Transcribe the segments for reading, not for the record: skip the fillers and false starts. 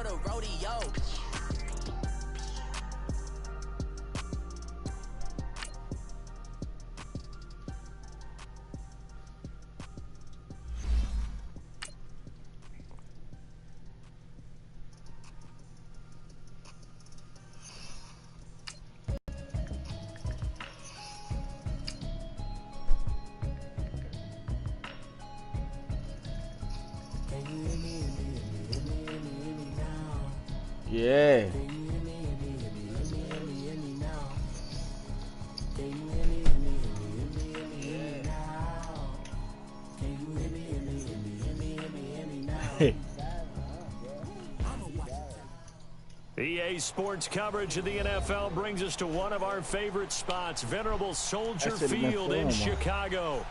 of the rodeo. Yeah. EA Sports coverage of the NFL brings us to one of our favorite spots, venerable Soldier Field in Chicago.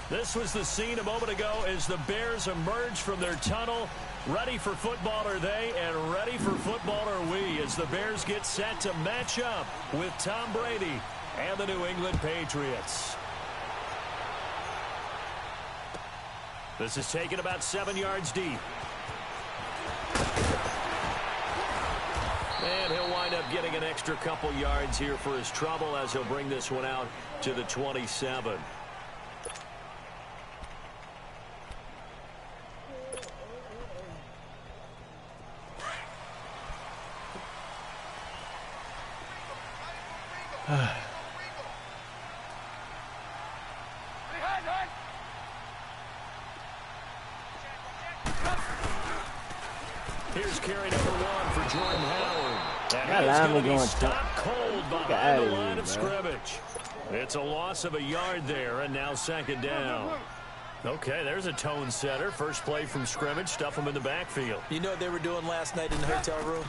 This was the scene a moment ago as the Bears emerged from their tunnel. Ready for football are they, and ready for football are we, as the Bears get set to match up with Tom Brady and the New England Patriots. This is taken about 7 yards deep. And he'll wind up getting an extra couple yards here for his trouble as he'll bring this one out to the 27. Here's carry number 1 for Jordan Howard. And he's going to be stopped cold behind the line of scrimmage. It's a loss of a yard there, and now second down. Okay, there's a tone setter. First play from scrimmage, stuff him in the backfield. You know what they were doing last night in the hotel room?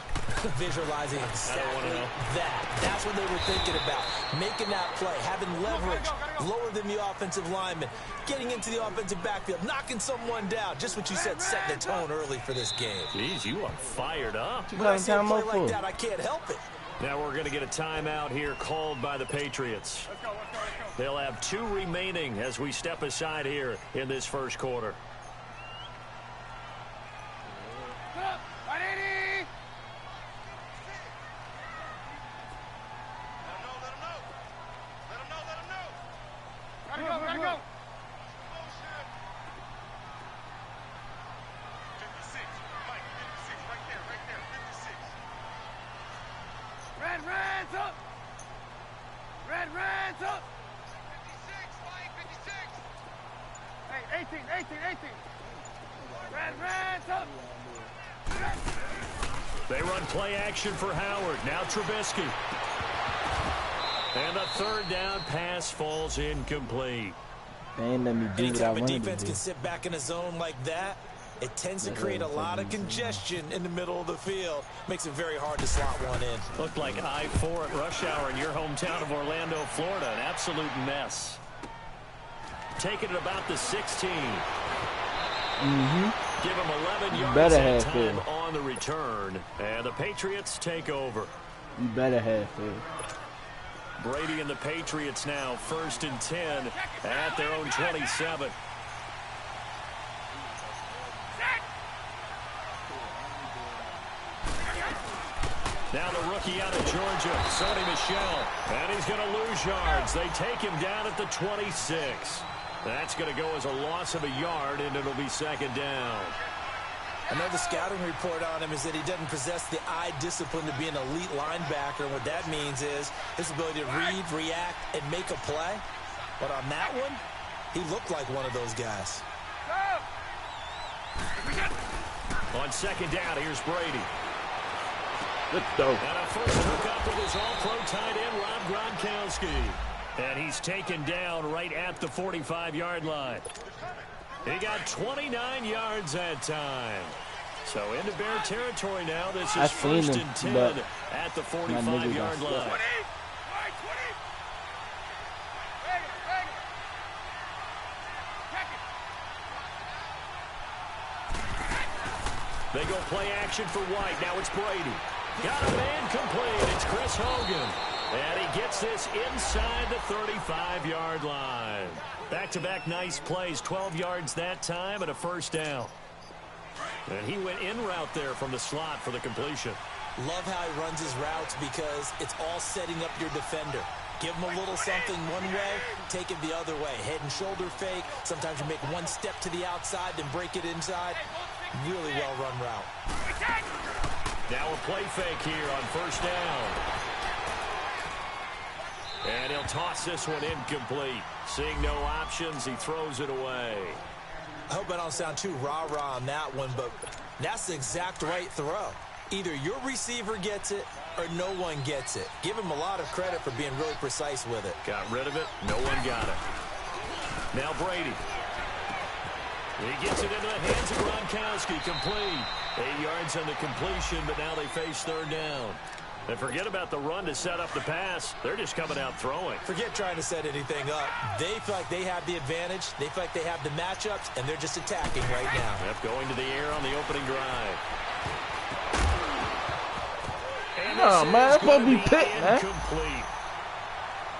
Visualizing exactly that. That's what they were thinking about. Making that play, having leverage, lower than the offensive lineman, getting into the offensive backfield, knocking someone down. Just what you said, setting the tone early for this game. Jeez, you are fired up. When I see a play like that, I can't help it. Now we're going to get a timeout here called by the Patriots. They'll have 2 remaining as we step aside here in this first quarter. Red's up. 56. Hey, 18. Red's up. They run play action for Howard. Now Trubisky. And the third down pass falls incomplete. They ain't let me do what I wanted to do. Anytime a defense can sit back in a zone like that, it tends to create a lot of congestion in the middle of the field. Makes it very hard to slot one in. Looked like I-4 at rush hour in your hometown of Orlando, Florida. An absolute mess. Taking it about the 16. Give him 11 yards that time on the return. And the Patriots take over. You better have it. Brady and the Patriots now 1st and 10 at their own 27. Now the rookie out of Georgia, Sony Michel, and he's going to lose yards. They take him down at the 26. That's going to go as a loss of a yard, and it'll be second down. Another scouting report on him is that he doesn't possess the eye discipline to be an elite linebacker. And what that means is his ability to read, react, and make a play. But on that one, he looked like one of those guys. On second down, here's Brady. Let's go. And a first hook up with his all-pro tight end, Rob Gronkowski. And he's taken down right at the 45-yard line. He got 29 yards that time. So into Bear territory now. This is 1st and 10 at the 45-yard line. They go play action for White. Now it's Brady. Got a man complete. It's Chris Hogan. And he gets this inside the 35-yard line. Back-to-back nice plays. 12 yards that time and a first down. And he went in route there from the slot for the completion. Love how he runs his routes because it's all setting up your defender. Give him a little something one way, take it the other way. Head and shoulder fake. Sometimes you make one step to the outside, then break it inside. Really well-run route. Now a play fake here on first down. And he'll toss this one incomplete. Seeing no options, he throws it away. I hope I don't sound too rah-rah on that one, but that's the exact right throw. Either your receiver gets it or no one gets it. Give him a lot of credit for being really precise with it. Got rid of it. No one got it. Now Brady. He gets it into the hands of Gronkowski. Complete. 8 yards on the completion, but now they face third down. And forget about the run to set up the pass. They're just coming out throwing. Forget trying to set anything up. They feel like they have the advantage. They feel like they have the matchups, and they're just attacking right now. Yep, going to the air on the opening drive. Oh, man, that's supposed to be picked, man.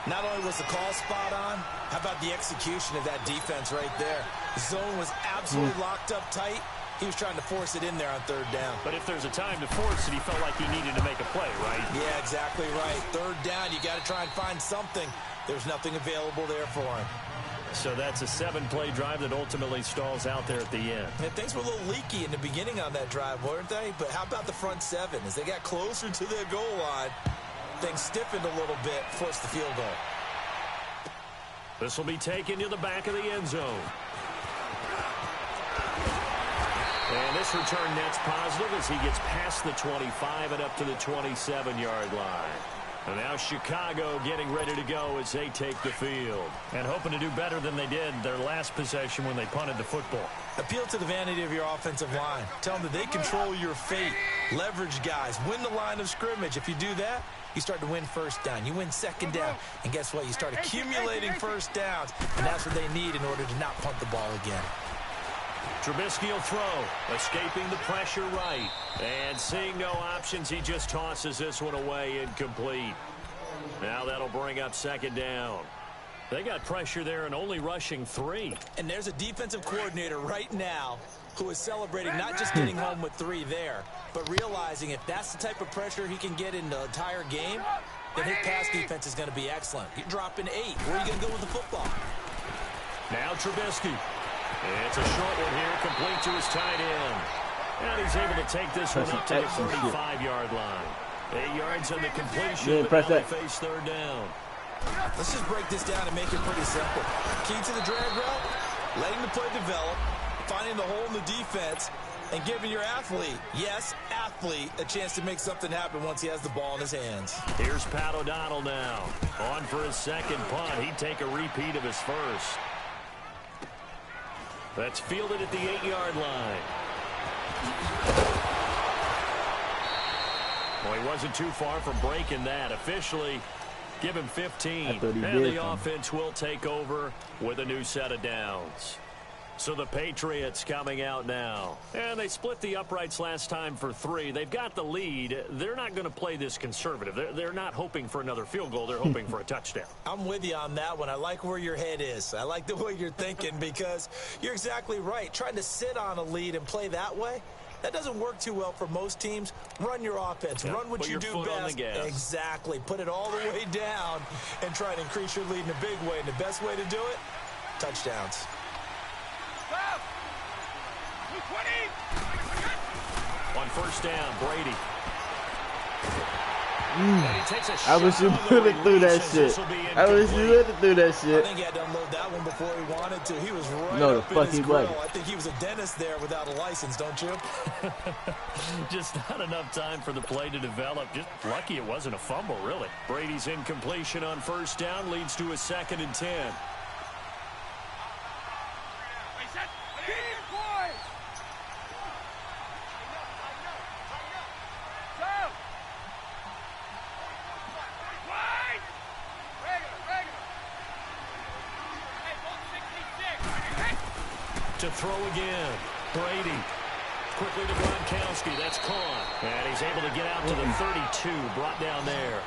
Not only was the call spot on, how about the execution of that defense right there? The zone was absolutely locked up tight. He was trying to force it in there on third down. But if there's a time to force it, he felt like he needed to make a play, right? Yeah, exactly right. Third down, you got to try and find something. There's nothing available there for him. So that's a 7-play drive that ultimately stalls out there at the end. And things were a little leaky in the beginning on that drive, weren't they? But how about the front seven? As they got closer to their goal line, things stiffened a little bit, forced the field goal. This will be taken to the back of the end zone. And this return net's positive as he gets past the 25 and up to the 27-yard line. And now Chicago getting ready to go as they take the field. And hoping to do better than they did their last possession when they punted the football. Appeal to the vanity of your offensive line. Tell them that they control your fate. Leverage guys. Win the line of scrimmage. If you do that, you start to win first down. You win second down. And guess what? You start accumulating first downs. And that's what they need in order to not punt the ball again. Trubisky will throw, escaping the pressure right. And seeing no options, he just tosses this one away incomplete. Now that'll bring up second down. They got pressure there and only rushing 3. And there's a defensive coordinator right now who is celebrating not just getting home with 3 there, but realizing if that's the type of pressure he can get in the entire game, then his pass defense is going to be excellent. You're dropping 8. Where are you going to go with the football? Now Trubisky. It's a short one here, complete to his tight end. And he's able to take this one up to the 35-yard line. 8 yards on the completion, but now they face third down. Let's just break this down and make it pretty simple. Key to the drag route, letting the play develop, finding the hole in the defense, and giving your athlete, yes, athlete, a chance to make something happen once he has the ball in his hands. Here's Pat O'Donnell now. On for his second punt. He'd take a repeat of his first. That's fielded at the 8-yard line. Well, he wasn't too far from breaking that. Officially, give him 15. And the offense will take over with a new set of downs. So the Patriots coming out now. And they split the uprights last time for 3. They've got the lead. They're not going to play this conservative. They're not hoping for another field goal. They're hoping for a touchdown. I'm with you on that one. I like where your head is. I like the way you're thinking because you're exactly right. Trying to sit on a lead and play that way, that doesn't work too well for most teams. Run your offense. Run what you do best. Exactly. Put it all the way down and try to increase your lead in a big way. And the best way to do it, touchdowns. On first down, Brady. I wish you would have threw that shit. I wish you would have threw that shit. I think he had to unload that one before he wanted to. He was right no, up the fuck in his he grill. wasn't. I think he was a dentist there without a license, don't you? Just not enough time for the play to develop. Just lucky it wasn't a fumble, really. Brady's incompletion on first down leads to a 2nd and 10. To throw again. Brady. Quickly to Gronkowski. That's caught. And he's able to get out to the 32. Brought down there.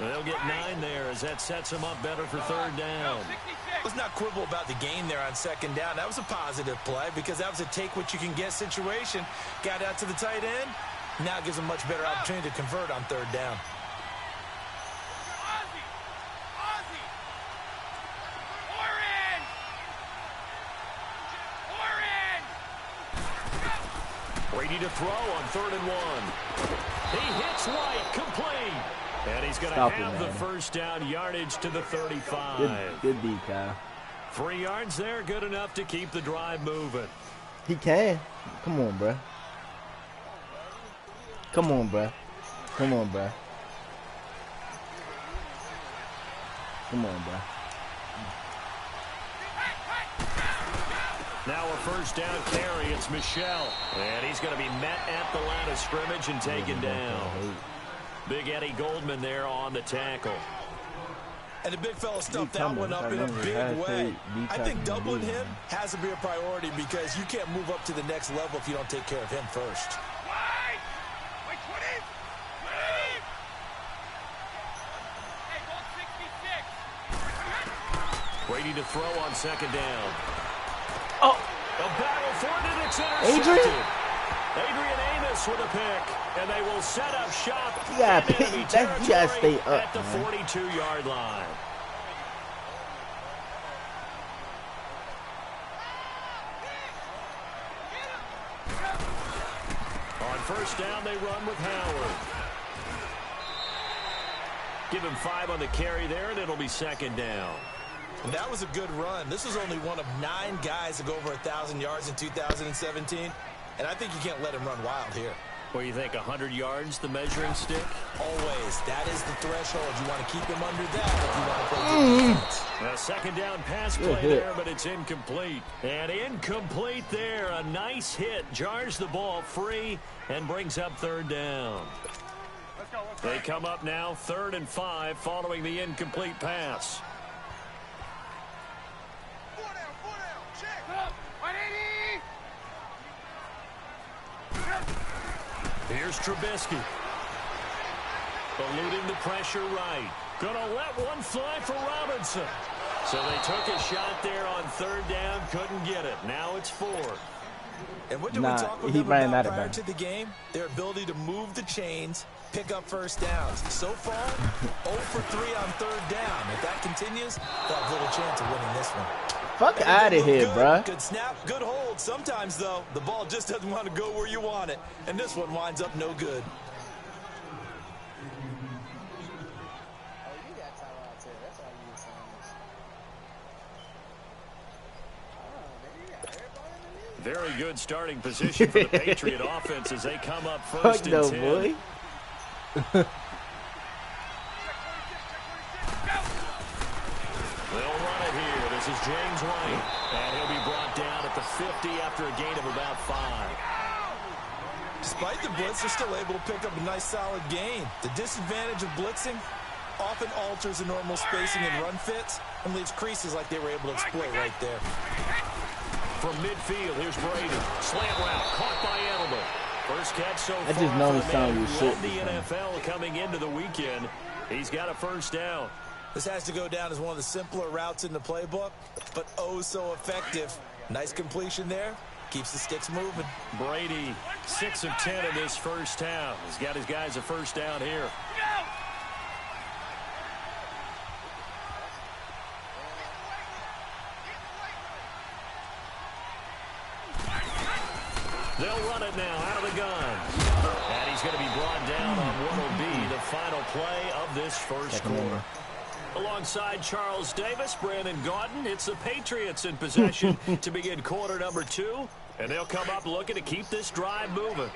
They'll get 9 there as that sets them up better for 3rd down. Let's not quibble about the gain there on 2nd down. That was a positive play because that was a take-what-you-can-get situation. Got out to the tight end. Now it gives them a much better opportunity to convert on 3rd down. Brady to throw on 3rd and 1. He hits White, complete. And he's going to have the 1st down yardage to the 35. Good D, Kyle. 3 yards there, good enough to keep the drive moving. He can. Come on, bro. Come on, bro. Come on, bro. Come on, bro. Now a 1st down carry. It's Michelle. And he's going to be met at the line of scrimmage and taken down. Big Eddie Goldman there on the tackle. And the big fella stuffed that one up in a big way. I think doubling him has to be a priority because you can't move up to the next level if you don't take care of him first. Brady to throw on 2nd down. Oh! A battle for it, and it's intercepted. Adrian Amos with a pick. And they will set up shop you gotta stay up at the 42-yard line. On 1st down, they run with Howard. Give him 5 on the carry there, and it'll be 2nd down. And that was a good run. This was only one of 9 guys to go over 1,000 yards in 2017. And I think you can't let him run wild here. Well, you think 100 yards, the measuring stick? Always. That is the threshold. You want to keep him under that if you want to play good defense. A 2nd down pass play there, but it's incomplete. And incomplete there. A nice hit. Jars the ball free and brings up 3rd down. They come up now 3rd and 5 following the incomplete pass. Here's Trubisky. Eluding the pressure right. Gonna let one fly for Robinson. So they took a shot there on 3rd down. Couldn't get it. Now it's 4th. And what did we talk with them about prior to the game? Their ability to move the chains, pick up 1st downs. So far, 0 for 3 on 3rd down. If that continues, they'll have little chance of winning this one. Fuck out of here, bro. Good snap, good hold. Sometimes, though, the ball just doesn't want to go where you want it. And this one winds up no good. Very good starting position for the Patriot offense as they come up 1st and 10. Boy. They'll run it here. This is James White. And he'll be brought down at the 50 after a gain of about 5. Despite the blitz, they're still able to pick up a nice solid gain. The disadvantage of blitzing often alters the normal spacing and run fits and leaves creases like they were able to exploit right there. From midfield, here's Brady. Slant route, caught by Edelman. First catch so far. I just know the the sound you shit. the NFL coming into the weekend. He's got a 1st down. This has to go down as one of the simpler routes in the playbook, but oh so effective. Nice completion there. Keeps the sticks moving. Brady, 6 of 10 in this 1st half. He's got his guys a 1st down here. They'll run it now out of the gun. And he's going to be brought down on what will be the final play of this 1st quarter. Alongside Charles Davis, Brandon Gaudin, it's the Patriots in possession to begin quarter number 2. And they'll come up looking to keep this drive moving.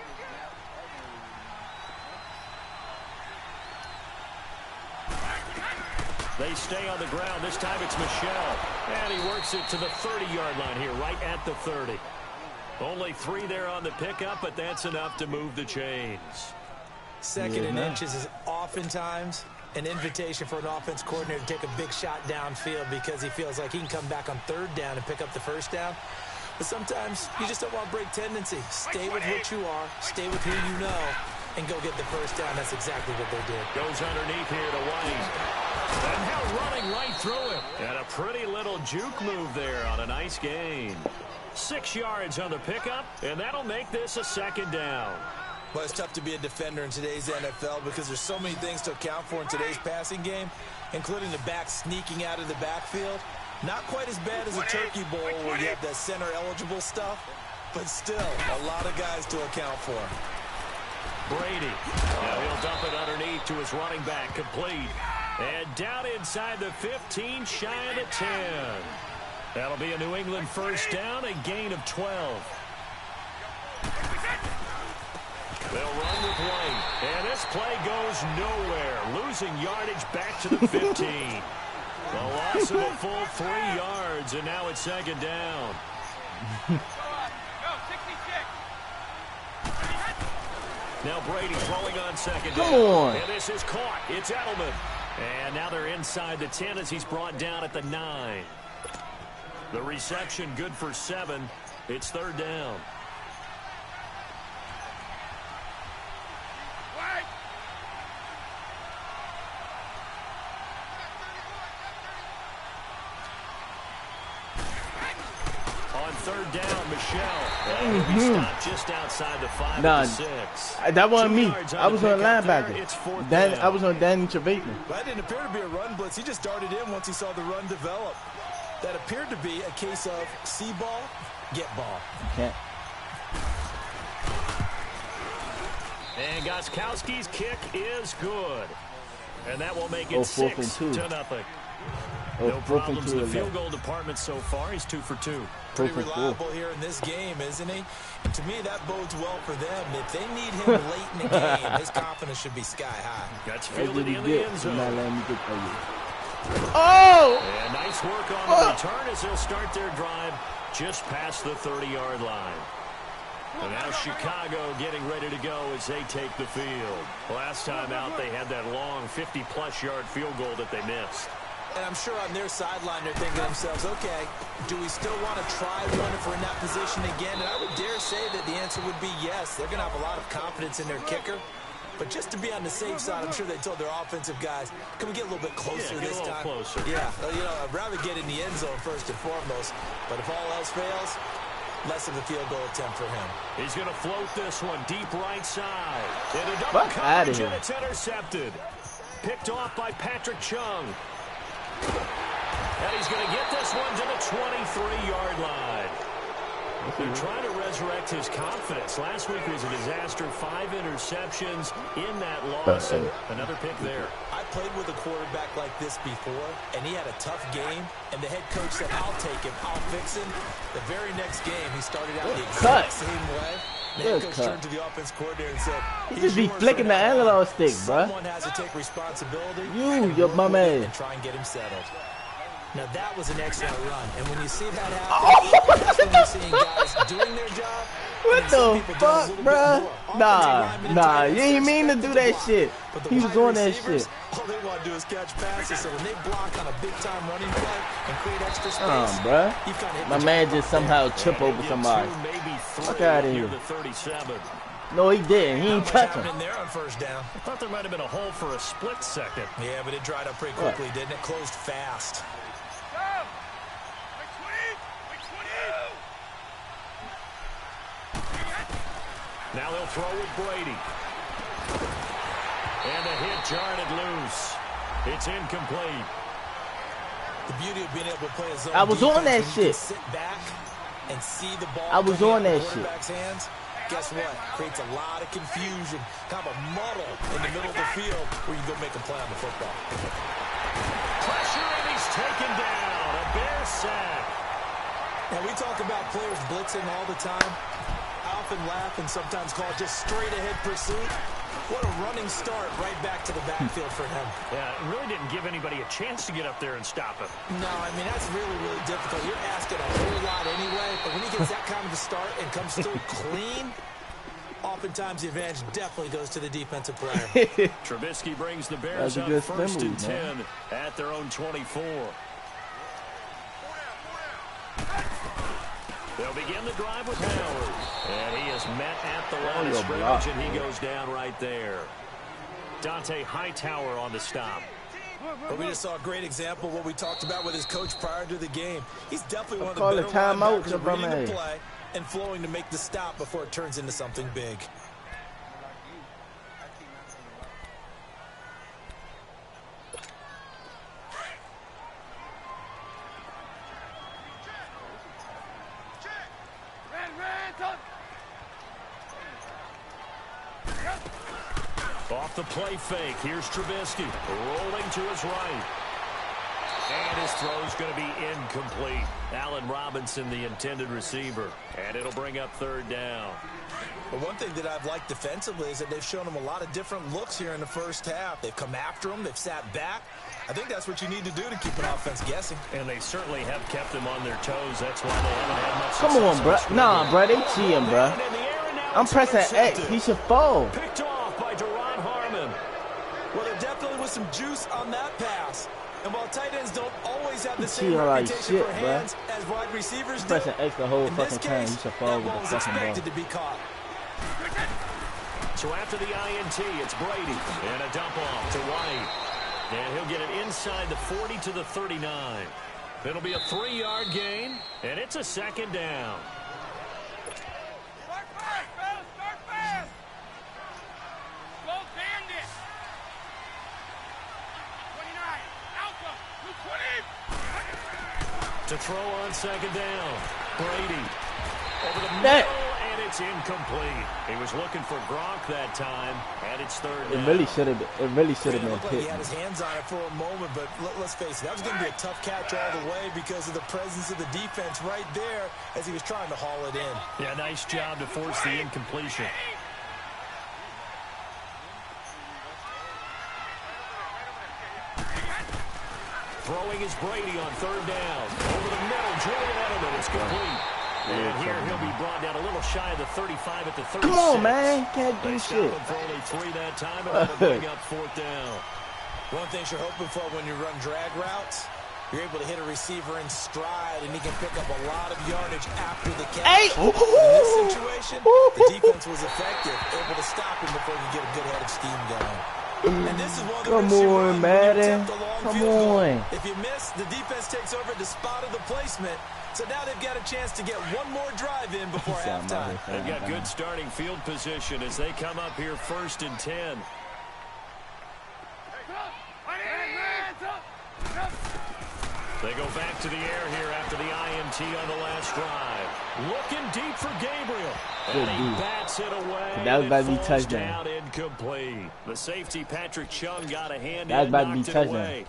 They stay on the ground. This time it's Michelle. And he works it to the 30-yard line here, right at the 30. Only 3 there on the pickup, but that's enough to move the chains. 2nd and inches is oftentimes an invitation for an offense coordinator to take a big shot downfield because he feels like he can come back on 3rd down and pick up the 1st down. But sometimes you just don't want to break tendency. Stay with what you are. Stay with who you know. and go get the first down. That's exactly what they did. Goes underneath here to White. And now running right through him. And a pretty little juke move there on a nice gain. 6 yards on the pickup, and that'll make this a second down. Well, it's tough to be a defender in today's NFL because there's so many things to account for in today's passing game, including the back sneaking out of the backfield. Not quite as bad as a turkey bowl where you have that center-eligible stuff, but still a lot of guys to account for. Brady. Now he'll dump it underneath to his running back, complete. And down inside the 15, shy of the 10. That'll be a New England first down, a gain of 12. They'll run with White. And this play goes nowhere. Losing yardage back to the 15. The loss of a full 3 yards, and now it's second down. Now Brady throwing on second down. Come on. And this is caught. It's Edelman. And now they're inside the 10 as he's brought down at the 9. The reception good for 7. It's third down. On third down, Michelle. And he stopped just outside the 5 to 6. That wasn't me. I was on linebacker. linebacker. I was on Danny Trevathan. That didn't appear to be a run blitz. He just darted in once he saw the run develop. That appeared to be a case of see ball, get ball. Okay. And Gostkowski's kick is good. And that will make it 6 to nothing. No problems in the field goal department so far. He's 2 for 2. Pretty reliable here in this game, isn't he? And to me, that bodes well for them. If they need him late in the game, his confidence should be sky high. Got fielded in the end zone. Oh! And nice work on the return as they'll start their drive just past the 30-yard line. And now Chicago getting ready to go as they take the field. Last time out, they had that long 50-plus yard field goal that they missed. And I'm sure on their sideline they're thinking to themselves, okay, do we still want to try one if we're in that position again? And I would dare say that the answer would be yes. They're going to have a lot of confidence in their kicker. But just to be on the safe side, I'm sure they told their offensive guys, can we get a little bit closer this time? Closer. Yeah, you know, I'd rather get in the end zone first and foremost. But if all else fails, less of a field goal attempt for him. He's going to float this one deep right side. And a double coverage, and it's intercepted. Picked off by Patrick Chung. And he's going to get this one to the 23-yard line. They're trying to resurrect his confidence. Last week was a disaster. 5 interceptions in that loss. And another pick there. I played with a quarterback like this before, and he had a tough game. And the head coach said, I'll take him. I'll fix him. The very next game, he started out the exact same way. The head coach turned to the offense coordinator and said, he just be flicking the analog stick, bro. Someone has to take responsibility. Your bum ass. And try and get him settled. Now, that was an excellent run. And when you see that happen, that's when you're seeing guys doing their job. What the fuck, bro? Nah, you ain't mean to do that shit. He was on that shit. All they want to do is catch passes. So when they block on a big-time running play and create extra space, bro. My man just somehow trip over somebody. Fuck out of here. No, he didn't. He ain't touch him. In there on first down. I thought there might have been a hole for a split second. Yeah, but it dried up pretty quickly, didn't it? Closed fast. Now they'll throw with Brady. And the hit jarred it loose. It's incomplete. The beauty of being able to play a zone I was on that shit. Sit back and see the ball. I was on that shit. Hands. Guess what? Creates a lot of confusion, kind of a muddle in the middle of the field where you go make a play on the football. Pressure, and he's taken down. A Bear sack. Now, we talk about players blitzing all the time. I often laugh and sometimes call it just straight-ahead pursuit. What a running start right back to the backfield for him. Yeah, it really didn't give anybody a chance to get up there and stop him. No, I mean, that's really, really difficult. You're asking a whole lot anyway, but when he gets that kind of a start and comes through clean, oftentimes the advantage definitely goes to the defensive player. Trubisky brings the Bears up first and 10 at their own 24. They'll They'll begin the drive with Howard. And he is met at the line of scrimmage, and he goes down right there. Dante Hightower on the stop. But we just saw a great example of what we talked about with his coach prior to the game. He's definitely one of the Call better a timeout, linebackers at reading man. the play and flowing to make the stop before it turns into something big. Off the play fake. Here's Trubisky rolling to his right. And his throw's going to be incomplete. Allen Robinson, the intended receiver. And it'll bring up third down. But one thing that I've liked defensively is that they've shown him a lot of different looks here in the first half. They've come after him. They've sat back. I think that's what you need to do to keep an offense guessing. And they certainly have kept them on their toes. That's why they haven't had much Come on, bro. Nah, bro, they cheating, bro. I'm pressing X. He should fall. Picked off by Duron Harmon. Well, there definitely was some juice on that pass. And while tight ends don't always have the same cheating like reputation shit, for hands as wide receivers do, Pressing X the whole in fucking this time. case, You should fall that with ball the was fucking ball. expected to be caught. So after the INT, it's Brady. And a dump off to White. And he'll get it inside the 40 to the 39. It'll be a 3-yard gain, and it's a second down. Start fast, fellas. Start fast. Slow bandit. 29. Alpha. 220. To throw on second down. Brady over the That- middle, and it's incomplete. He was looking for Gronk that time, and it's third It down. really should have. It really should have It been looked like he picked. had his hands on it for a moment, but let's face it, that was going to be a tough catch all the way because of the presence of the defense right there as he was trying to haul it in. Yeah, nice job to force the incompletion. Throwing is Brady on third down. Over the middle, Julian Edelman. It's complete. And here he'll be brought down a little shy of the 35 at the 36. Come on, man. Can't do They shit. stopped him for only 3 that time, and that'll bring up fourth down. One thing you're hoping for when you run drag routes, you're able to hit a receiver in stride, and he can pick up a lot of yardage after the catch. Hey! In this situation, the defense was effective, able to stop him before he could get a good head of steam going. And this is one of the Come risks you run on, when you Madden. attempt a long Come field goal. on. If you miss, the defense takes over at the spot of the placement. So now they've got a chance to get one more drive in before halftime. They've got good starting field position as they come up here 1st and 10. They go back to the air here after the INT on the last drive. Looking deep for Gabriel. And he bats it away. That was about to be falls touchdown. down incomplete. The safety, Patrick Chung, got a hand That was in about to and be knocked it touchdown. away.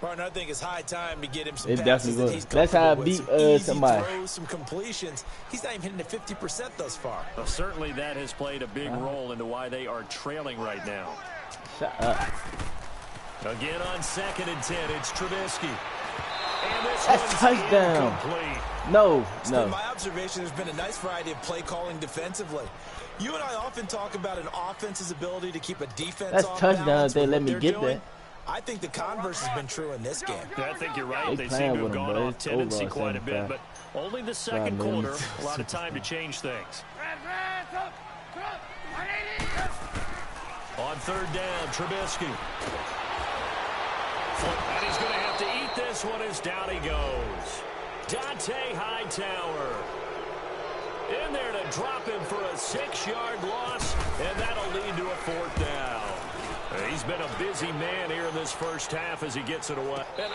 Partner, I think it's high time to get him some It passes definitely that was. he's That's how I comfortable with. beat, Some easy somebody. throws, some completions. He's not even hitting the 50% thus far. Well, certainly that has played a big role into why they are trailing right now. Shut up. Again on 2nd and 10, it's Trubisky. And this That's one's touchdown. incomplete. No, So in no. my observation, there's been a nice variety of play calling defensively. You and I often talk about an offense's ability to keep a defense That's off touchdown balance if they with let what me they're get doing. that. I think the converse has been true in this game. Yeah, I think you're right. They They playing seem to have with him, gone bro. off It's tendency over quite a bit, 75. but only the second Right, man. quarter. A lot of time to change things. Red, up. 180. On third down, Trubisky. And he's going to have to eat this one as down he goes. Dante Hightower in there to drop him for a 6-yard loss, and that'll lead to a fourth down. He's been a busy man here in this first half as he gets it away. And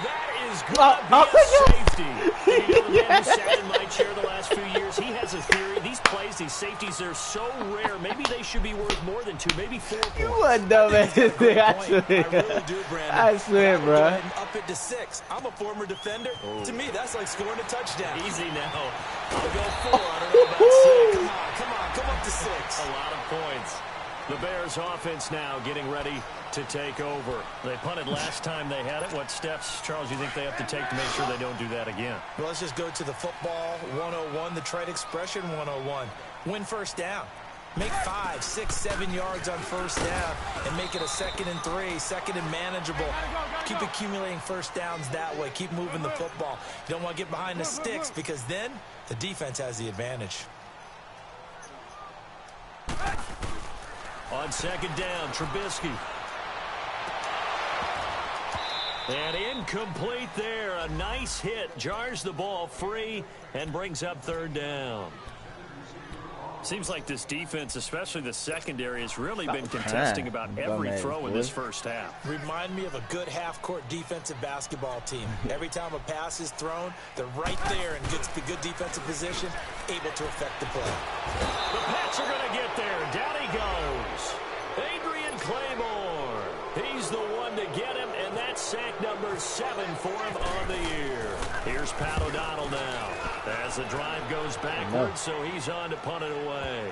that is going to be a safety. You know, the man who sat in my chair the last few years, he has a theory. These plays, these safeties, they're so rare. Maybe they should be worth more than 2, maybe 4 points. You a dumbass thing, I swear. I really do, Brandon. I swear, Go bro. ahead and up it to 6. I'm a former defender. To me, that's like scoring a touchdown. Easy now. I'll go 4. I don't know about 6. Come up to 6. A lot of points. The Bears offense now getting ready to take over. They punted last time they had it. What steps, Charles, you think they have to take to make sure they don't do that again? Well, let's just go to the football 101, the trade expression 101. Win first down. Make 5, 6, 7 yards on first down and make it a 2nd and 3, 2nd and manageable. Keep accumulating first downs that way. Keep moving the football. You don't want to get behind the sticks because then the defense has the advantage. On 2nd down, Trubisky. And incomplete there. A nice hit. Jars the ball free and brings up 3rd down. Seems like this defense, especially the secondary, has really been contesting about every throw in this first half. Remind me of a good half-court defensive basketball team. Every time a pass is thrown, they're right there in good defensive position, able to affect the play. The Pats are going to get there. Down he goes. Adrian Claymore. He's the one to get him, and that's sack number 7 for him on the year. Here's Pat O'Donnell now as the drive goes backwards, so he's on to punt it away.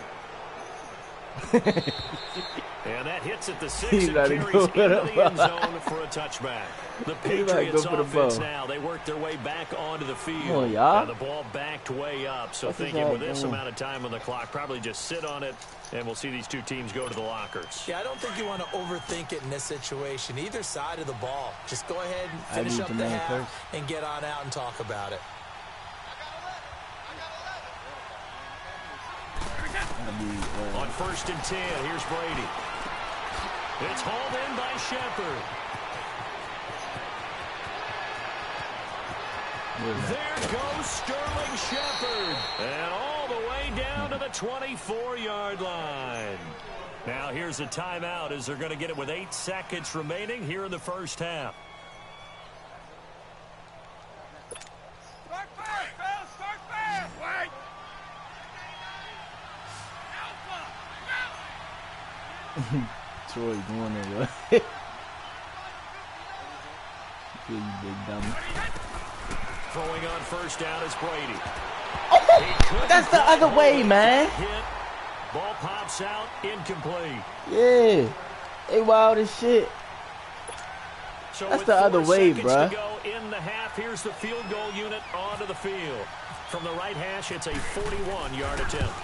And that hits at the 6 and carries into the end zone for a touchback. The Patriots offense now, they work their way back onto the field. And the ball backed way up, so thinking with this amount of time on the clock, probably just sit on it, and we'll see these two teams go to the lockers. Yeah, I don't think you want to overthink it in this situation. Either side of the ball. Just go ahead and finish up the half and get on out and talk about it. On 1st and 10, here's Brady. It's hauled in by Shepard. There goes Sterling Shepard. And all the way down to the 24-yard line. Now here's a timeout as they're going to get it with 8 seconds remaining here in the first half. Start fast, Phil. Start fast. Wait. Troy doing it, yo. You big dummy. Throwing on 1st down is Brady. Oh, that's the other way, man. Hit. Ball pops out, incomplete. Yeah, they wild as shit. So that's the other way, bruh. To go in the half, here's the field goal unit onto the field. From the right hash, it's a 41-yard attempt.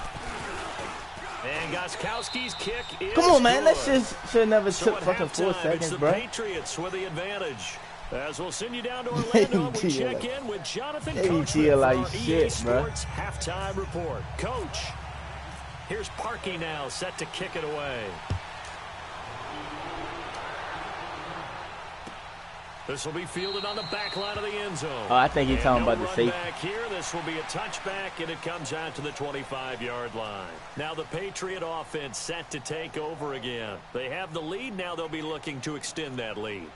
And Gostkowski's kick is Come on, man. good. That shit should never took fucking 4 seconds, it's the bro. Patriots with the advantage. As we'll send you down to Orlando, we check in with Jonathan Coach for our EA Sports halftime report. Coach, here's Parkey now set to kick it away. This will be fielded on the back line of the end zone. Oh, I think he's talking about the safety. Back here, this will be a touchback, and it comes out to the 25-yard line. Now the Patriot offense set to take over again. They have the lead. Now they'll be looking to extend that lead.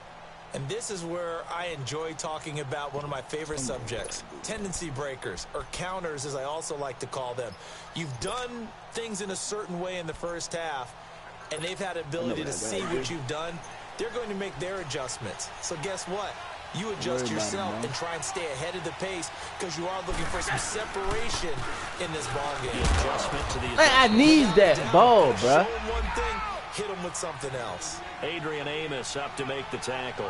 And this is where I enjoy talking about one of my favorite subjects, tendency breakers, or counters as I also like to call them. You've done things in a certain way in the first half, and they've had the ability to see what you've done. They're going to make their adjustments. So guess what? You adjust yourself and try and stay ahead of the pace because you are looking for some separation in this ball game. Adjustment to the I need that ball, bro. Show them one thing, hit them with something else. Adrian Amos up to make the tackle.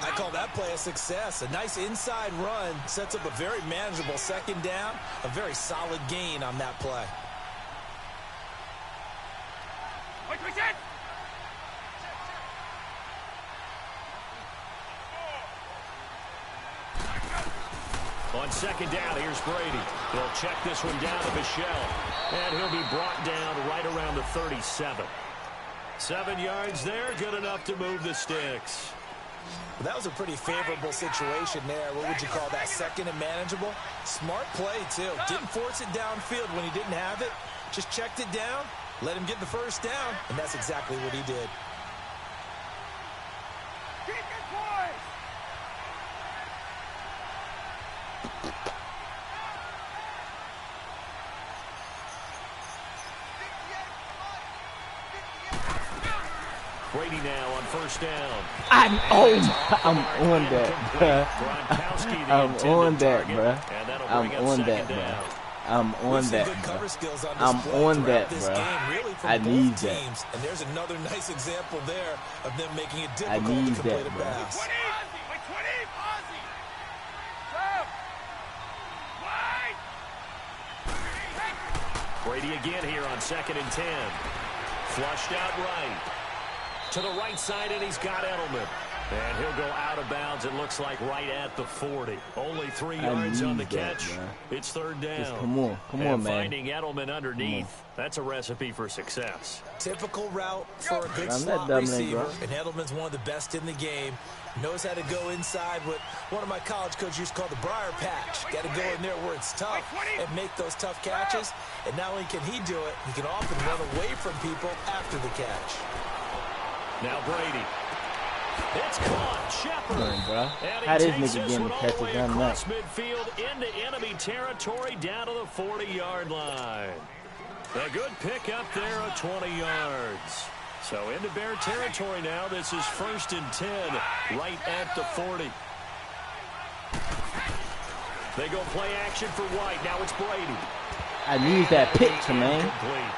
I call that play a success. A nice inside run sets up a very manageable 2nd down. A very solid gain on that play. On 2nd down, here's Brady. He'll check this one down to Michelle. And he'll be brought down right around the 37. 7 yards there, good enough to move the sticks. Well, that was a pretty favorable situation there. What would you call that? 2nd and manageable? Smart play, too. Didn't force it downfield when he didn't have it. Just checked it down, let him get the 1st down, and that's exactly what he did. Keep it, boys. Brady now on 1st down. I'm on that, bro. I'm on that, bro. I'm on that, bro. I'm on that, bro. I'm on that, bro. I need that. And there's another nice example there of them making it I difficult need to complete that, a bro. pass. Brady again here on 2nd and 10. Flushed out right. To the right side, and he's got Edelman. And he'll go out of bounds, it looks like, right at the 40. Only 3 yards on the catch. It's 3rd down. Just come on, man. Finding Edelman underneath, that's a recipe for success. Typical route for a big slot receiver, and Edelman's one of the best in the game. Knows how to go inside what one of my college coaches used to call the briar patch. Got to go in there where it's tough and make those tough catches. And not only can he do it, he can often run away from people after the catch. Now Brady. It's caught. Shepard. Come on, bro. How this nigga getting catches on that? Midfield into enemy territory down to the 40-yard line. A good pick up there of 20 yards. So into Bear territory now. This is 1st and 10 right at the 40. They go play action for White. Now it's Brady. I need that picture, man. Complete.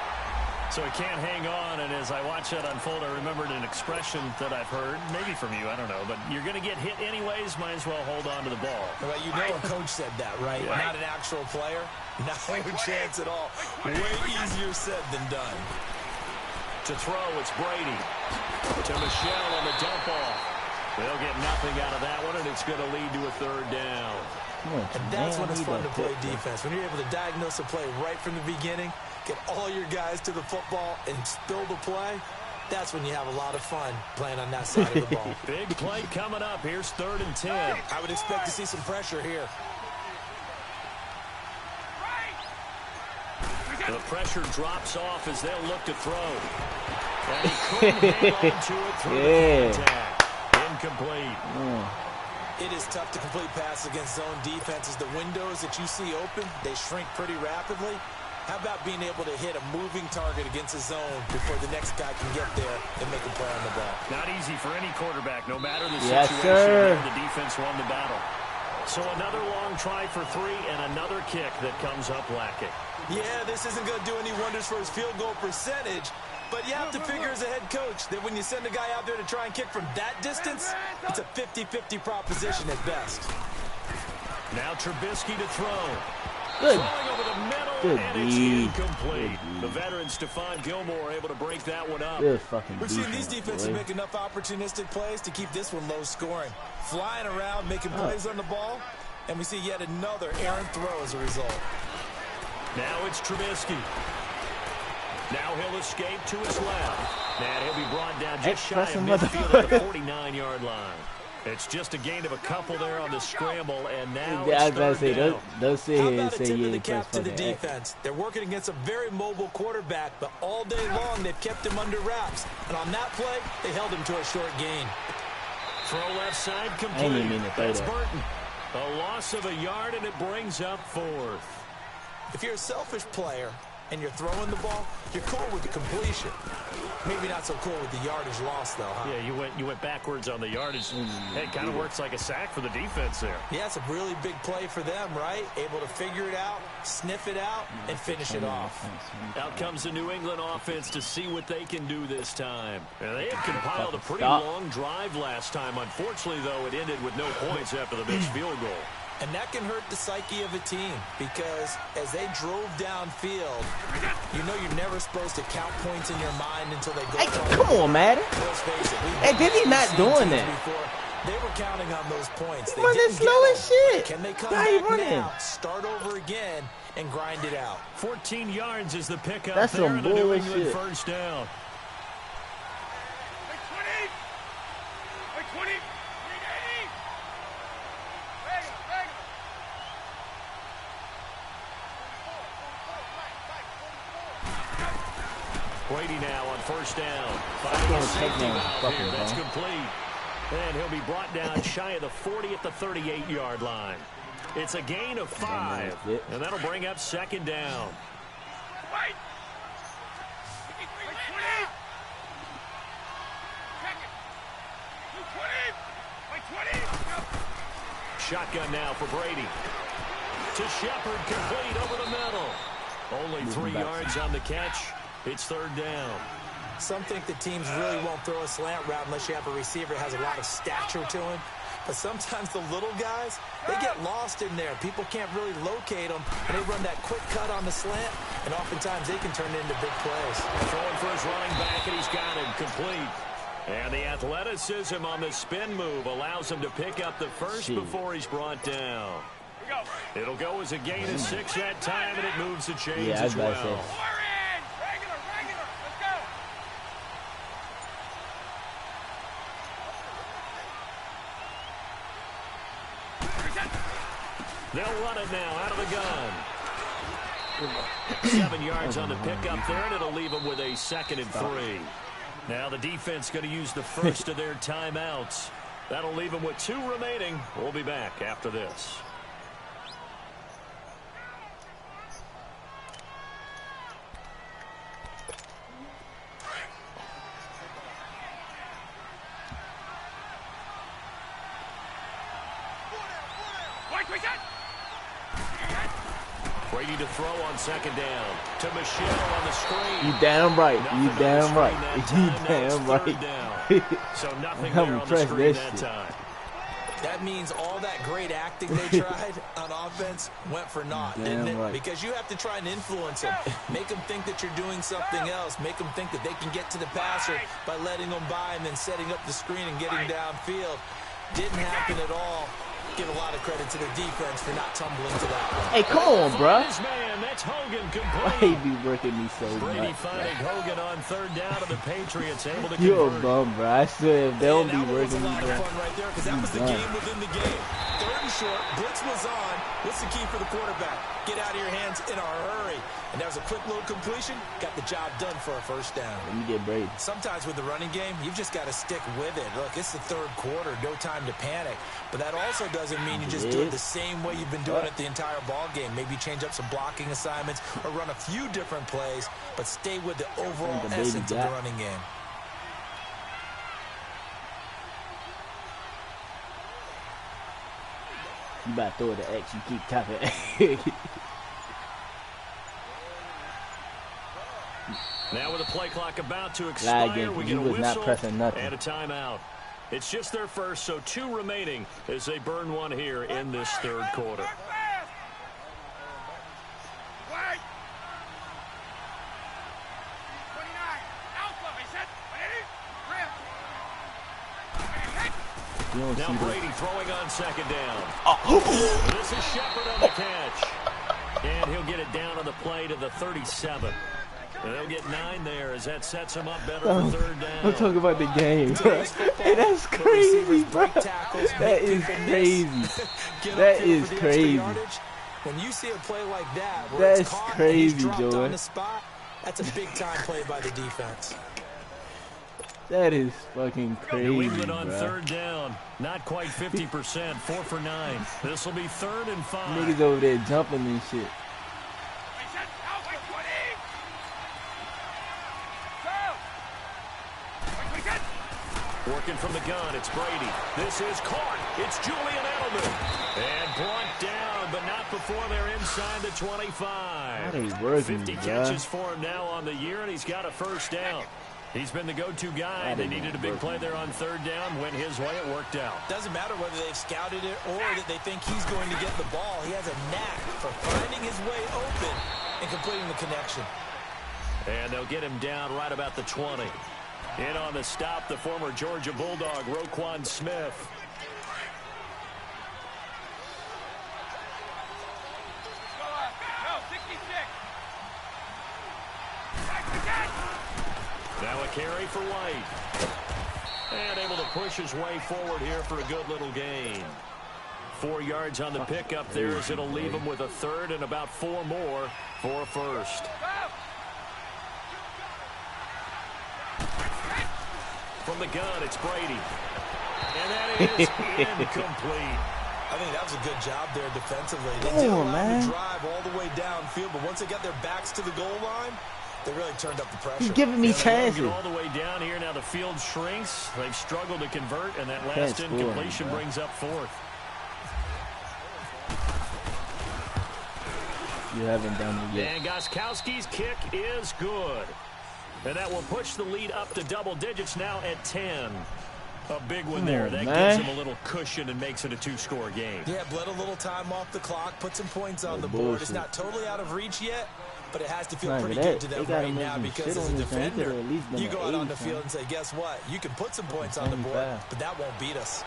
So he can't hang on, and as I watch that unfold, I remembered an expression that I've heard, maybe from you, I don't know, but you're going to get hit anyways, might as well hold on to the ball. Well, you know a coach said that, right? Yeah. Not an actual player. No chance at all. Way easier said than done. To throw, it's Brady. To Michelle on the dump off. They'll get nothing out of that one, and it's going to lead to a 3rd down. And that's when it's fun to play defense. When you're able to diagnose a play right from the beginning, get all your guys to the football and spill the play, that's when you have a lot of fun playing on that side of the ball. Big play coming up. Here's 3rd and 10. I would expect to see some pressure here. The pressure drops off as they'll look to throw. And he couldn't hang on to it through the contact. Incomplete. It is tough to complete passes against zone defenses. The windows that you see open, they shrink pretty rapidly. How about being able to hit a moving target against a zone before the next guy can get there and make a play on the ball? Not easy for any quarterback, no matter the yes, situation. Sir. The defense won the battle. So another long try for 3 and another kick that comes up lacking. Yeah, this isn't going to do any wonders for his field goal percentage, but you have to figure as a head coach that when you send a guy out there to try and kick from that distance, it's a 50-50 proposition at best. Now Trubisky to throw. Good. Throwing over the middle, Good and it's incomplete. The veteran Stephon Gilmore able to break that one up. Good fucking We've seen these defenses make enough opportunistic plays to keep this one low scoring. Flying around, making plays on the ball, and we see yet another errant throw as a result. Now it's Trubisky. Now he'll escape to his left. And he'll be brought down just shy of midfield at the 49-yard line. It's just a gain of a couple there on the scramble, and now it's 3rd down. Don't sit How here and about a say tip you of the ain't cap to the fucking defense? They're working against a very mobile quarterback, but all day long they've kept him under wraps. And on that play, they held him to a short gain. Throw left side complete. I didn't mean to throw That's that. Burton. A loss of a yard, and it brings up 4th. If you're a selfish player and you're throwing the ball, you're cool with the completion. Maybe not so cool with the yardage loss, though, huh? Yeah, you went backwards on the yardage. It kind of works like a sack for the defense there. Yeah, it's a really big play for them, right? Able to figure it out, sniff it out, and finish it off. Out comes the New England offense to see what they can do this time. And they had compiled a pretty long drive last time. Unfortunately, though, it ended with no points after the missed field goal. And that can hurt the psyche of a team because as they drove downfield, you know you're never supposed to count points in your mind until they go. Hey, come on, man. Let's face it. Hey, did he not doing that? They were counting on those points. He's running slow as shit. Can they come back now, start over again, and grind it out? 14 yards is the pickup. That's there some in the New England bullshit. first down. Brady now on first down. That's complete. And he'll be brought down shy of the 40 at the 38-yard line. It's a gain of 5, and that'll bring up 2nd down. Shotgun now for Brady. To Shepard, complete over the middle. Only 3 yards on the catch. It's 3rd down. Some think the teams really won't throw a slant route unless you have a receiver that has a lot of stature to him. But sometimes the little guys, they get lost in there. People can't really locate them, and they run that quick cut on the slant, and oftentimes they can turn into big plays. Throwing for his running back, and he's got him complete. And the athleticism on the spin move allows him to pick up the first before he's brought down. It'll go as a gain of 6 that time, and it moves the chains as well. Regular. Let's go. They'll run it now out of the gun. 7 yards on the pickup there, and it'll leave them with a 2nd and 3. Now the defense going to use the first of their timeouts. That'll leave them with 2 remaining. We'll be back after this. Brady to throw on 2nd down. To Michelle on the screen. You damn right. You damn right. You damn right. So nothing there on the screen that time. That means all that great acting they tried on offense went for naught, didn't it? Right. Because you have to try and influence them. Make them think that you're doing something else. Make them think that they can get to the passer by letting them by and then setting up the screen and getting downfield. Didn't happen at all. Give a lot of credit to the defense for not tumbling to that one. Hey, come on, bro. That's Hogan Why complete. he be working me so Brady much? finding Hogan on 3rd down, and the Patriots able to You're a convert. bum, bro. I swear, if they don't be That was working a me, lot of bro. fun right there because that was the game within the game. 3rd and short, blitz was on. What's the key for the quarterback? Get out of your hands in a hurry. And that was a quick little completion. Got the job done for a 1st down. You get Brady. Sometimes with the running game, you've just got to stick with it. Look, it's the 3rd quarter. No time to panic. But that also doesn't mean you just do it the same way you've been doing it the entire ball game. Maybe change up some blocking assignments or run a few different plays, but stay with the overall essence of the running game. You about to throw the X, you keep tapping. Now with the play clock about to expire, we get a whistle not pressing nothing. and a timeout. It's just their first, so 2 remaining as they burn one here in this 3rd quarter. Wait. 29. Alpha, he said. Ready? Rip. You don't Now see Brady throwing on 2nd down. Oh. This is Shepard on the catch. And he'll get it down on the play to the 37. And they'll get 9 there as that sets him up better for 3rd down. I'm talking about the game, bro. Hey, that's crazy, bro. That is crazy. That is crazy. When you see a play like that, where it's caught and he's dropped on the spot, that's a big-time play by the defense. That is fucking crazy, New England on bro. 3rd down. Not quite 50%. 4 for 9. This will be 3rd and 5. Niggas over there jumping and shit. He said, Alpha, 20. Working from the gun, it's Brady. This is caught. It's Julian Edelman. And brought down, but not before they're inside the 25. That ain't working, 50 bro. catches for him now on the year, and he's got a 1st down. He's been the go-to guy. They needed a big play there on 3rd down. Went his way. It worked out. Doesn't matter whether they've scouted it or that they think he's going to get the ball. He has a knack for finding his way open and completing the connection. And they'll get him down right about the 20. In on the stop, the former Georgia Bulldog, Roquan Smith. Go, 66. Now a carry for White. And able to push his way forward here for a good little gain. 4 yards on the pickup there as it'll leave him with a 3rd and about 4 more for a 1st. From the gun, it's Brady. And that is incomplete. I think that was a good job there defensively. They did allow the drive all the way downfield, but once they got their backs to the goal line, they really turned up the pressure. He's giving me chances. All the way down here. Now the field shrinks. They've struggled to convert, and that last incompletion brings up 4th. You haven't done it yet. And Gostkowski's kick is good. And that will push the lead up to double digits now at 10. A big one there. That gives him a little cushion and makes it a 2-score game. Yeah, bled a little time off the clock, put some points on the board. It's not totally out of reach yet, but it has to feel pretty good to them right now because as a defender, you go out on the field and say, guess what? You can put some points on the board, but that won't beat us.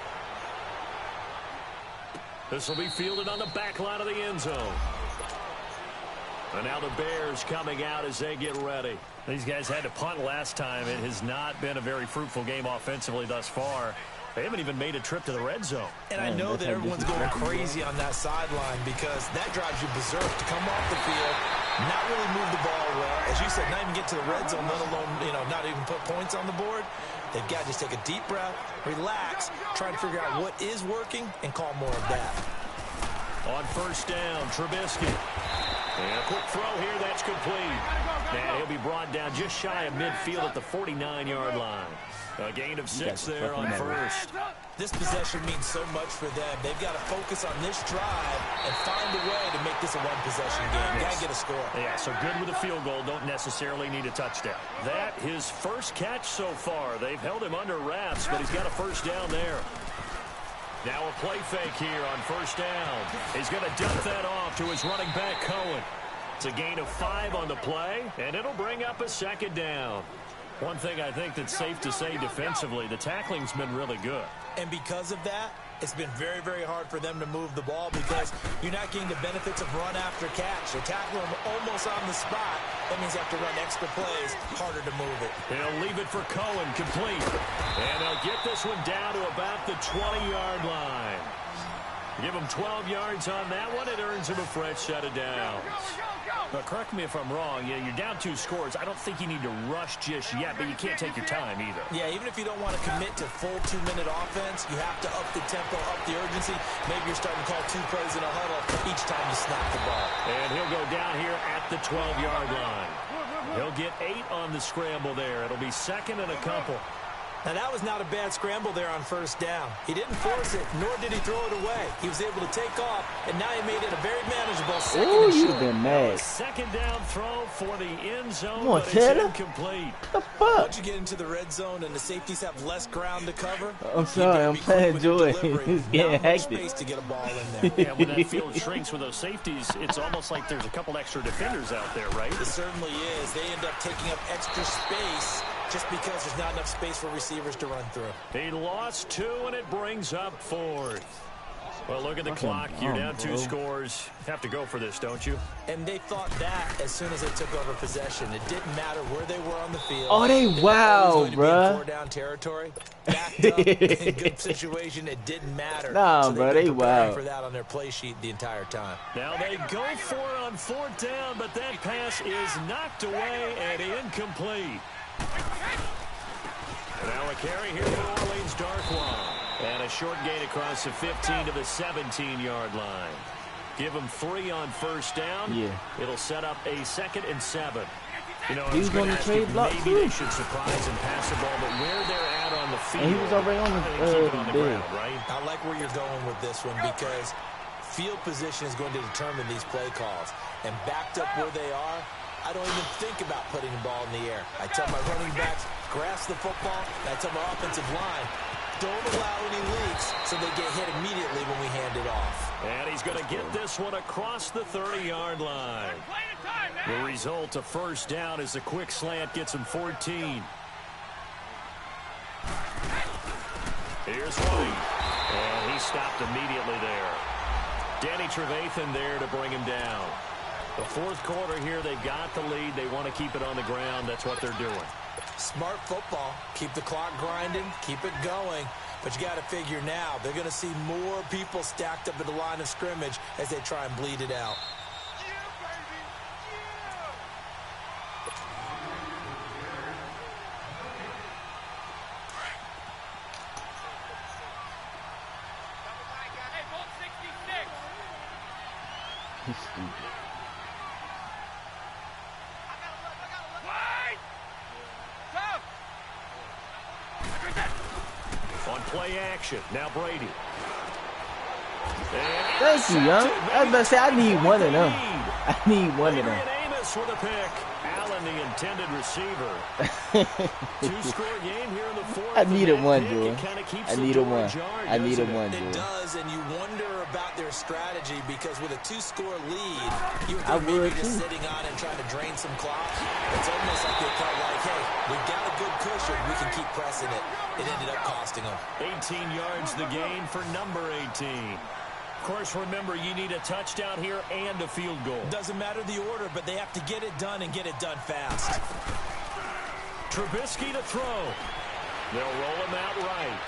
This will be fielded on the back line of the end zone. And now the Bears coming out as they get ready. These guys had to punt last time. It has not been a very fruitful game offensively thus far. They haven't even made a trip to the red zone. And I know that everyone's going crazy on that sideline because that drives you berserk to come off the field, not really move the ball well. As you said, not even get to the red zone, let alone, not even put points on the board. They've got to just take a deep breath, relax, try to figure out what is working, and call more of that. On first down, Trubisky. And a quick throw here, that's complete. And he'll be brought down just shy of midfield at the 49-yard line. A gain of 6 there on first. This possession means so much for them. They've got to focus on this drive and find a way to make this a one-possession game. Got to get a score. Yeah, so good with a field goal. Don't necessarily need a touchdown. That, his first catch so far. They've held him under wraps, but he's got a first down there. Now a play fake here on first down. He's going to dump that off to his running back, Cohen. It's a gain of 5 on the play, and it'll bring up a second down. One thing I think that's safe to say defensively, the tackling's been really good. And because of that, it's been very, very hard for them to move the ball because you're not getting the benefits of run after catch. They tackle him almost on the spot. That means you have to run extra plays, harder to move it. He'll leave it for Cohen, complete. And he'll get this one down to about the 20-yard line. Give him 12 yards on that one. It earns him a fresh set of downs. But correct me if I'm wrong. Yeah, you're down 2 scores. I don't think you need to rush just yet, but you can't take your time either. Yeah, even if you don't want to commit to full 2-minute offense, you have to up the tempo, up the urgency. Maybe you're starting to call 2 plays in a huddle each time you snap the ball. And he'll go down here at the 12-yard line. He'll get 8 on the scramble there. It'll be second and a couple. Now, that was not a bad scramble there on first down. He didn't force it, nor did he throw it away. He was able to take off, and now he made it a very manageable second and short. You've been mad. Second down throw for the end zone, Come on, but it's incomplete. What the fuck? Once you get into the red zone and the safeties have less ground to cover, I'm sorry, I'm playing Joy. It's getting hectic. Space to get a ball in there. Yeah, when that field shrinks with those safeties, it's almost like there's a couple extra defenders out there, right? It certainly is. They end up taking up extra space just because there's not enough space for receivers to run through. He lost 2, and it brings up 4th. Well, look at the clock. You're down 2 scores. Have to go for this, don't you? And they thought that as soon as they took over possession. It didn't matter where they were on the field. Oh, they wow, bro. 4-down territory. Backed up in good situation. It didn't matter. Nah, so bro, they wow. for that on their play sheet the entire time. Now they go for it on 4th down, but that pass is knocked away and incomplete. Now a carry here for Orleans Darkwa. And a short gain across the 15 to the 17-yard line. Give them 3 on first down. Yeah. It'll set up a 2nd and 7. He's going to trade block maybe too. They should surprise and pass the ball, but where they're at on the field, and he was already on the ground, right? I like where you're going with this one because field position is going to determine these play calls. And backed up where they are, I don't even think about putting the ball in the air. I tell my running backs, grasp the football, and I tell my offensive line, don't allow any leaks so they get hit immediately when we hand it off. And he's going to get this one across the 30-yard line. The result, a first down, as a quick slant gets him 14. Here's White. And he stopped immediately there. Danny Trevathan there to bring him down. The 4th quarter here, they've got the lead. They want to keep it on the ground. That's what they're doing. Smart football. Keep the clock grinding. Keep it going. But you got to figure now, they're going to see more people stacked up at the line of scrimmage as they try and bleed it out. He's stupid. On play action, now Brady. Thank you, young. I was about to say, I need one of them. I need one of them. Amos with a pick. than the intended receiver. Two-score game here in the fourth. I needed one, Joe. I needed one. I needed one, It does, and you wonder about their strategy because with a two-score lead, you would think maybe just sitting on and trying to drain some clock. It's almost like they felt like, hey, we've got a good cushion. We can keep pressing it. It ended up costing them. 18 yards the gain for number 18. Of course, remember, you need a touchdown here and a field goal. Doesn't matter the order, but they have to get it done and get it done fast. Trubisky to throw. They'll roll him out right.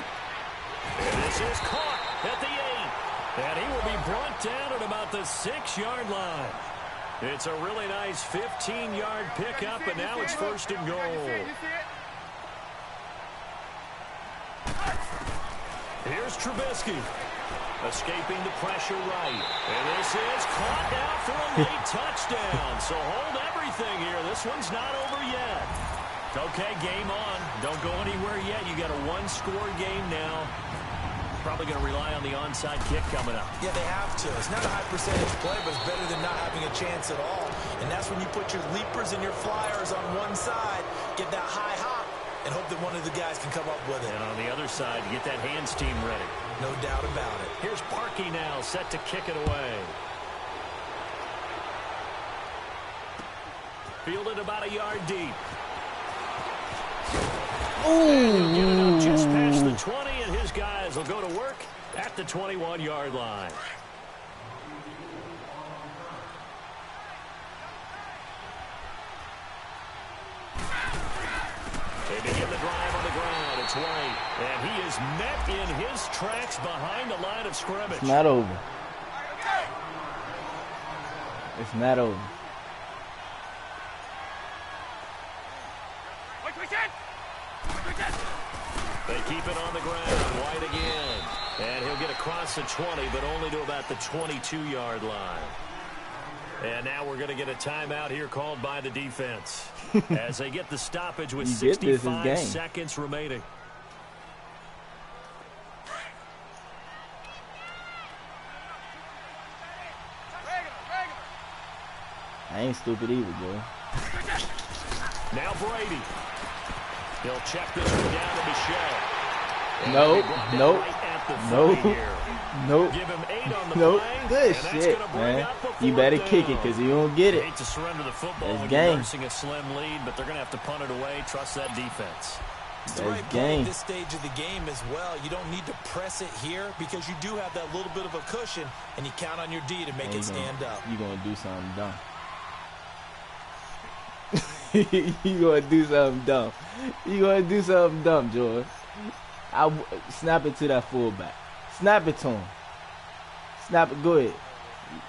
And this is caught at the 8. And he will be brought down at about the 6-yard line. It's a really nice 15-yard pickup, and now it's first and goal. Here's Trubisky. Escaping the pressure right. And this is caught now for a late touchdown. So hold everything here. This one's not over yet. Okay, game on. Don't go anywhere yet. You got a one-score game now. Probably going to rely on the onside kick coming up. Yeah, they have to. It's not a high-percentage play, but it's better than not having a chance at all. And that's when you put your leapers and your flyers on one side, get that high hop, and hope that one of the guys can come up with it. And on the other side, get that hands team ready. No doubt about it. Here's Parkey now, set to kick it away. Fielded about a yard deep. And he'll get it up just past the 20, and his guys will go to work at the 21-yard line. They begin the drive on the ground. It's White, and he is met in his tracks behind the line of scrimmage. It's not over. It's not over. They keep it on the ground. White again. And he'll get across the 20, but only to about the 22-yard line. And now we're going to get a timeout here called by the defense as they get the stoppage with 65 seconds remaining. I ain't stupid either, boy. Now Brady. He'll check this one down to Michelle. Nope. Give him 8 on the nope. play. Good shit, man. You better kick it because you don't get it. Hate to surrender the football when game. you're nursing a slim lead, but they're going to have to punt it away. Trust that defense. It's the right play at this stage of the game as well. You don't need to press it here because you do have that little bit of a cushion, and you count on your D to make it stand up. You're going to do something dumb. You gonna do something dumb. You gonna do something dumb, George. Snap it to that fullback. Snap it to him. Snap it. Go ahead.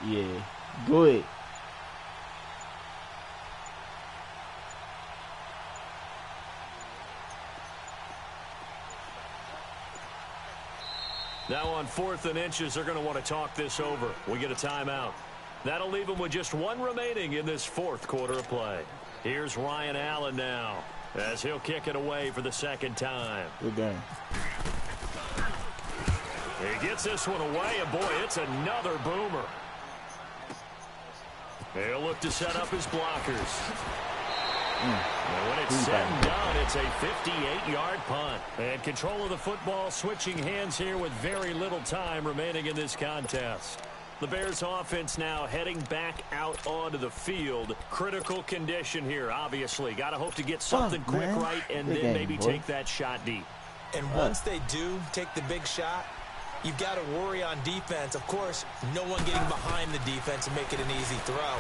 Yeah. Go ahead. Now on 4th and inches, they're going to want to talk this over. We get a timeout. That'll leave them with just one remaining in this 4th quarter of play. Here's Ryan Allen now as he'll kick it away for the second time. Good game. He gets this one away, and boy, it's another boomer. He'll look to set up his blockers. And when it's said and done, it's a 58-yard punt. And control of the football switching hands here with very little time remaining in this contest. The Bears offense now heading back out onto the field. Critical condition here, obviously. Got to hope to get something quick right and then maybe take that shot deep. And once they do take the big shot, you've got to worry on defense. Of course, no one getting behind the defense and make it an easy throw.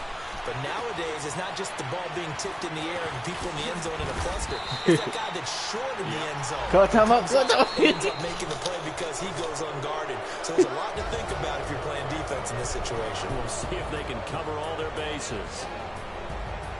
But nowadays, it's not just the ball being tipped in the air and people in the end zone in a cluster. It's that guy that's short in the end zone. Ends up making the play because he goes unguarded. So there's a lot to think about if you're playing defense in this situation. We'll see if they can cover all their bases.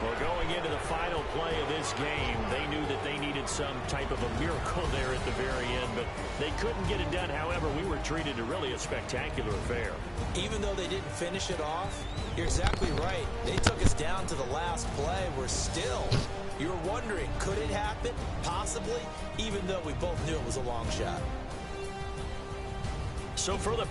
Well, going into the final play of this game, they knew that they needed some type of a miracle there at the very end, but they couldn't get it done. However, we were treated to really a spectacular affair. Even though they didn't finish it off, you're exactly right. They took us down to the last play. We're still, you were wondering, could it happen? Possibly, even though we both knew it was a long shot. So for the